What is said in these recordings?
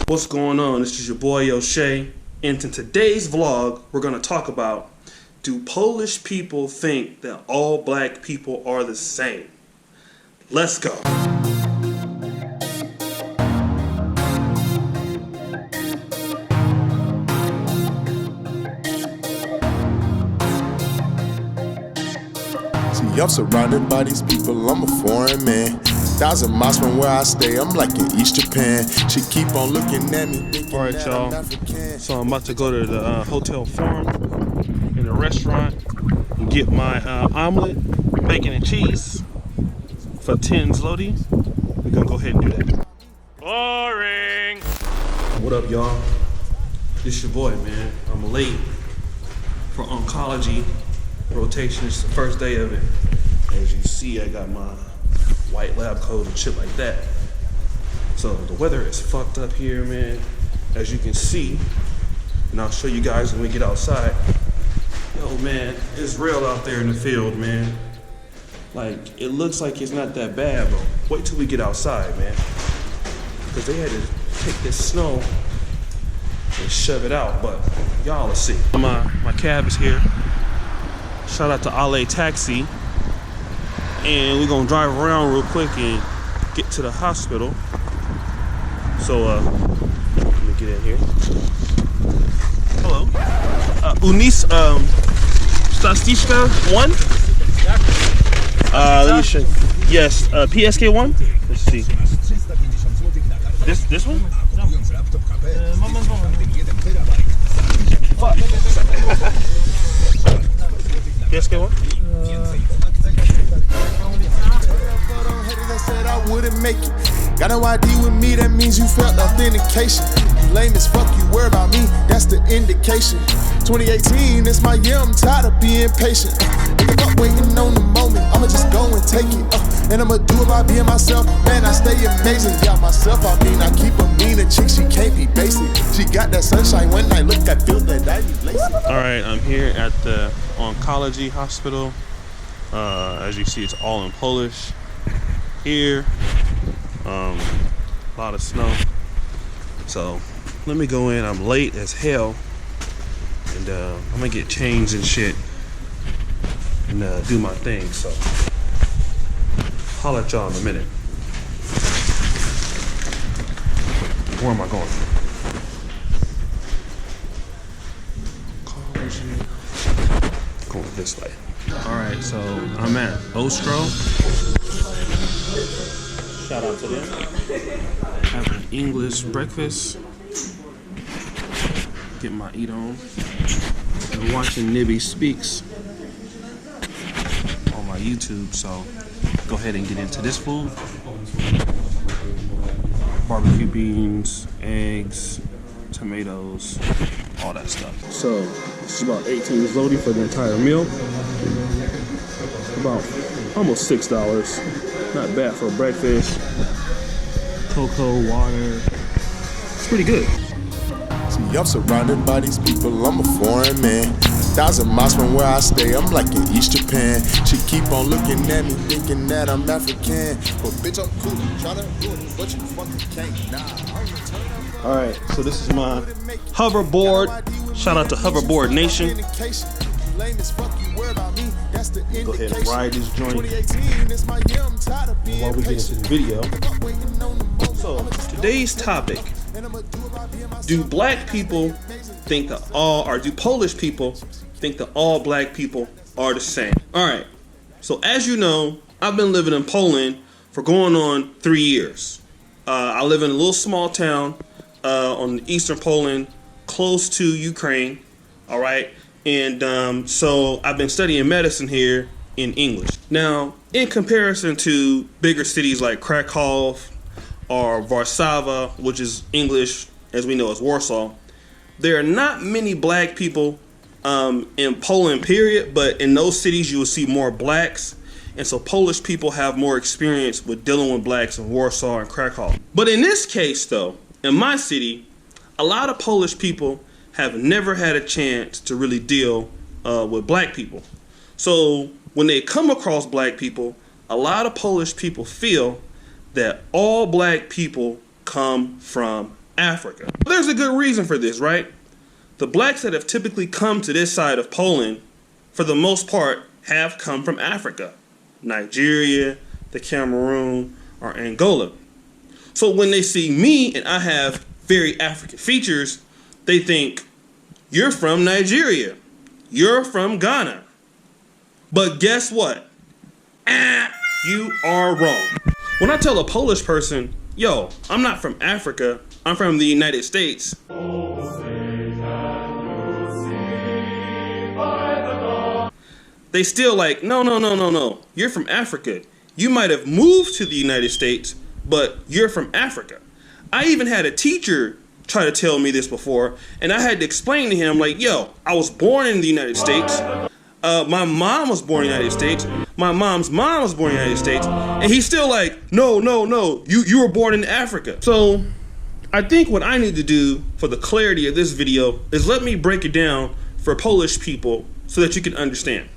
What's going on? This is your boy O'Shea, and in today's vlog, we're going to talk about, do Polish people think that all black people are the same? Let's go. See, I'm surrounded by these people, I'm a foreign man. 1,000 miles from where I stay, I'm like in East Japan. She keep on looking at me. Alright, y'all. So I'm about to go to the Hotel Forum in a restaurant and get my omelet, bacon and cheese for 10 zloty. We're gonna go ahead and do that. Boring! What up, y'all? This your boy, man. I'm late for oncology rotation. It's the first day of it. As you see, I got my white lab coat and shit like that. So the weather is fucked up here, man. As you can see, and I'll show you guys when we get outside. Yo, man, it's real out there in the field, man. Like, it looks like it's not that bad, but wait till we get outside, man. Because they had to take this snow and shove it out, but y'all will see. My cab is here. Shout out to Ale Taxi. And we're gonna drive around real quick and get to the hospital. So, let me get in here. Hello. Unis, Statisticzka 1? Let me show you. Yes, PSK 1? Let's see. This one? PSK 1? Said I wouldn't make it. Got no ID with me, that means you felt authentication. You lame as fuck, you worry about me, that's the indication. 2018, it's my year, I'm tired of being patient. Nigga, fuck waiting on the moment, I'ma just go and take it. And I'ma do it by being myself, man, I stay amazing. Yeah, myself, I mean, I keep a mean, a chick, she can't be basic. She got that sunshine when I look, I feel that I be lazy. Alright, I'm here at the oncology hospital. As you see, it's all in Polish. Here, a lot of snow, so let me go in. I'm late as hell, and I'm gonna get changed and shit and do my thing, so holler at y'all in a minute. Where am I going? Going this way. Alright, so I'm at Ostro. Shout out to them. Have an English breakfast. Get my eat on. I'm watching Nibby Speaks on my YouTube, so go ahead and get into this food. Barbecue beans, eggs, tomatoes, all that stuff. So it's about 18 zloty for the entire meal. About almost $6. Not bad for breakfast. Cocoa, water. It's pretty good. See, I'm surrounded by these people, I'm a foreign man. 1,000 miles from where I stay, I'm like in East Japan. She keep on looking at me, thinking that I'm African. But bitch, I'm cool, tryna do it, but you fucking can't. Nah. Alright, so this is my hoverboard. Shout out to Hoverboard Nation. Go ahead and ride this joint while we get into the video. So, today's topic, do black people think that do Polish people think that all black people are the same? Alright, so as you know, I've been living in Poland for going on 3 years. I live in a little small town on eastern Poland, close to Ukraine, alright? And so I've been studying medicine here in English. Now, in comparison to bigger cities like Krakow or Warsaw, which is English as we know as Warsaw, there are not many black people in Poland, period, but in those cities you will see more blacks. And so Polish people have more experience with dealing with blacks in Warsaw and Krakow. But in this case, though, in my city, a lot of Polish people have never had a chance to really deal with black people. So when they come across black people, a lot of Polish people feel that all black people come from Africa. There's a good reason for this, right? The blacks that have typically come to this side of Poland, for the most part, have come from Africa. Nigeria, the Cameroon, or Angola. So when they see me and I have very African features, they think, you're from Nigeria. You're from Ghana. But guess what? You are wrong. When I tell a Polish person, yo, I'm not from Africa, I'm from the United States, they still like, no. You're from Africa. You might have moved to the United States, but you're from Africa. I even had a teacher try to tell me this before, and I had to explain to him, like, yo, I was born in the United States. My mom was born in the United States. My mom's mom was born in the United States. And he's still like, no. You were born in Africa. So I think what I need to do for the clarity of this video is let me break it down for Polish people so that you can understand.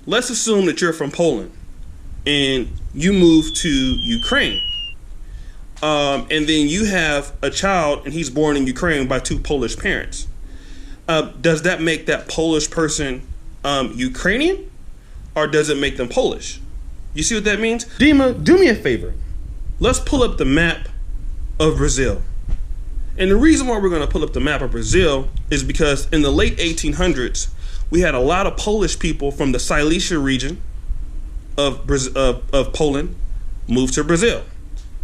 Let's assume that you're from Poland and you move to Ukraine. And then you have a child and he's born in Ukraine by two Polish parents. Does that make that Polish person Ukrainian, or does it make them Polish? You see what that means? Dima, do me a favor. Let's pull up the map of Brazil. And the reason why we're going to pull up the map of Brazil is because in the late 1800s, we had a lot of Polish people from the Silesia region of Poland move to Brazil.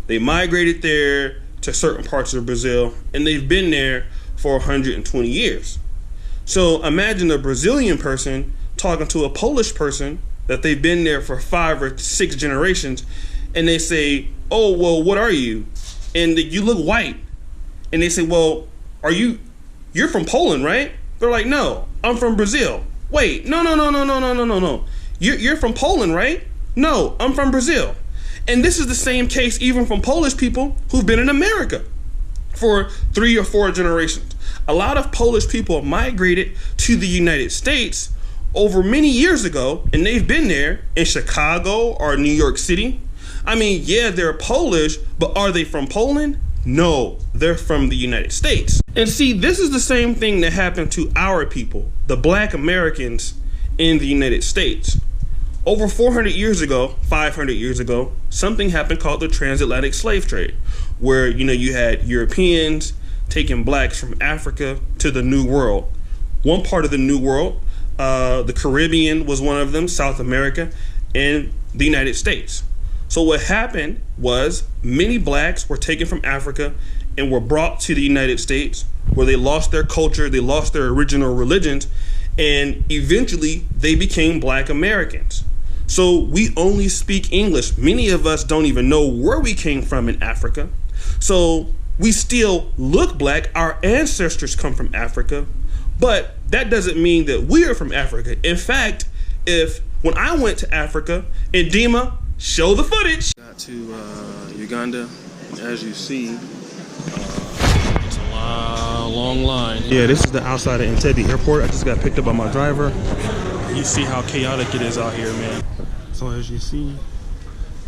They migrated there to certain parts of Brazil, and they've been there for 120 years. So imagine a Brazilian person talking to a Polish person that they've been there for 5 or 6 generations, and they say, oh, well, what are you? And you look white. And they say, well, you're from Poland, right? They're like, no, I'm from Brazil. Wait, no. You're from Poland, right? No, I'm from Brazil. And this is the same case even from Polish people who've been in America for 3 or 4 generations. A lot of Polish people migrated to the United States over many years ago, and they've been there in Chicago or New York City. I mean, yeah, they're Polish, but are they from Poland? No, they're from the United States. And see, this is the same thing that happened to our people, the black Americans in the United States. Over 400 years ago, 500 years ago, something happened called the transatlantic slave trade, where, you had Europeans taking blacks from Africa to the New World. One part of the New World, the Caribbean was one of them, South America, and the United States. So what happened was many blacks were taken from Africa and were brought to the United States, where they lost their culture, they lost their original religions, and eventually they became black Americans. So we only speak English. Many of us don't even know where we came from in Africa. So we still look black. Our ancestors come from Africa, but that doesn't mean that we are from Africa. In fact, when I went to Africa, and Dima, show the footage. Got to Uganda, as you see, it's a long line. Yeah, this is the outside of Entebbe Airport. I just got picked up by my driver. You see how chaotic it is out here, man. So as you see,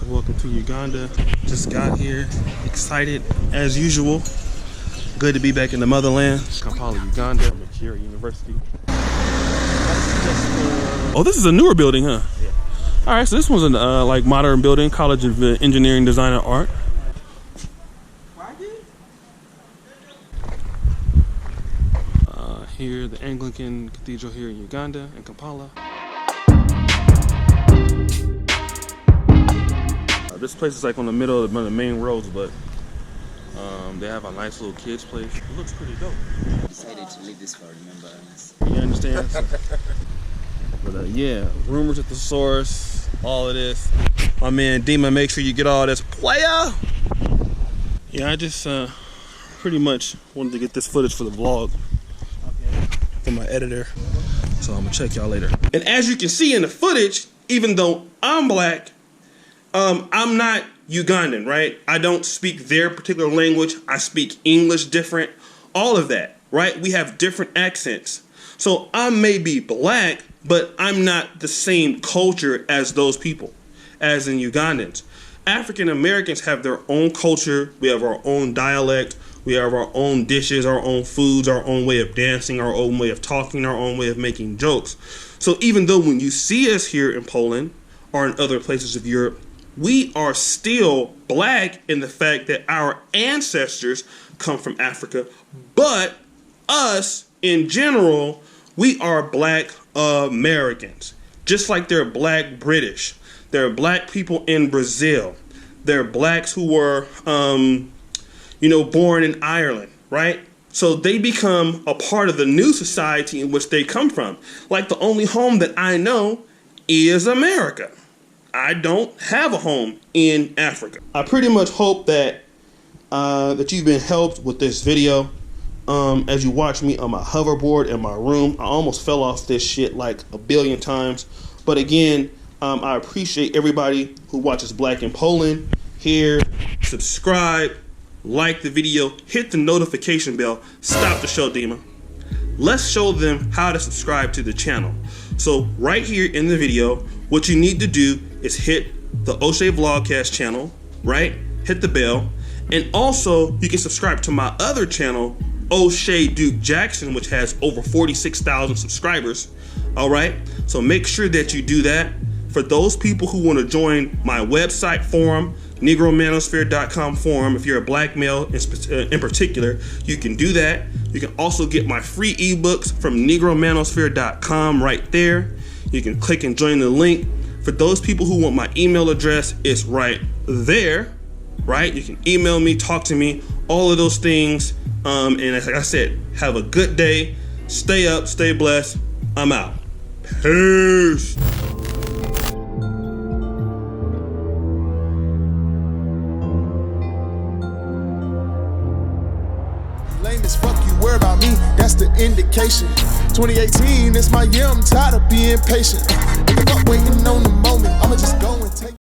welcome to Uganda. Just got here, excited as usual. Good to be back in the motherland. Kampala, Uganda, Makerere University. Oh, this is a newer building, huh? Yeah. All right, so this one's a like modern building, College of Engineering, Design, and Art. Here, the Anglican Cathedral here in Uganda, in Kampala. This place is like on the middle of the main roads, but they have a nice little kids place. It looks pretty dope. I decided to leave this for remembrance. You understand? But yeah, rumors at the source, all of this. My man Dima, make sure you get all this player. Yeah, I just pretty much wanted to get this footage for the vlog. For my editor, so I'm gonna check y'all later. And as you can see in the footage, even though I'm black, I'm not Ugandan, right? I don't speak their particular language. I speak English different, all of that, right? We have different accents. So I may be black, but I'm not the same culture as those people, as in Ugandans. African Americans have their own culture. We have our own dialect. We have our own dishes, our own foods, our own way of dancing, our own way of talking, our own way of making jokes. So even though when you see us here in Poland or in other places of Europe, we are still black in the fact that our ancestors come from Africa, but us in general, we are black Americans. Just like there are black British, there are black people in Brazil, there are blacks who were, born in Ireland, right? So they become a part of the new society in which they come from. Like the only home that I know is America. I don't have a home in Africa. I pretty much hope that that you've been helped with this video. As you watch me on my hoverboard in my room, I almost fell off this shit like a billion times. But again, I appreciate everybody who watches Black in Poland here. Subscribe, like the video, hit the notification bell, stop the show, Dima. Let's show them how to subscribe to the channel. So right here in the video, what you need to do is hit the O'Shea Vlogcast channel, right? Hit the bell. And also you can subscribe to my other channel, O'Shea Duke Jackson, which has over 46,000 subscribers. All right, so make sure that you do that. For those people who want to join my website forum, negromanosphere.com forum, if you're a black male in particular, you can do that. You can also get my free ebooks from negromanosphere.com right there. You can click and join the link. For those people who want my email address, it's right there, right? You can email me, talk to me, all of those things. And like I said, have a good day. Stay up, stay blessed. I'm out. Peace. Lame as fuck, you worry about me, that's the indication. 2018 is my year, I'm tired of being patient. Nigga, fuck waiting on the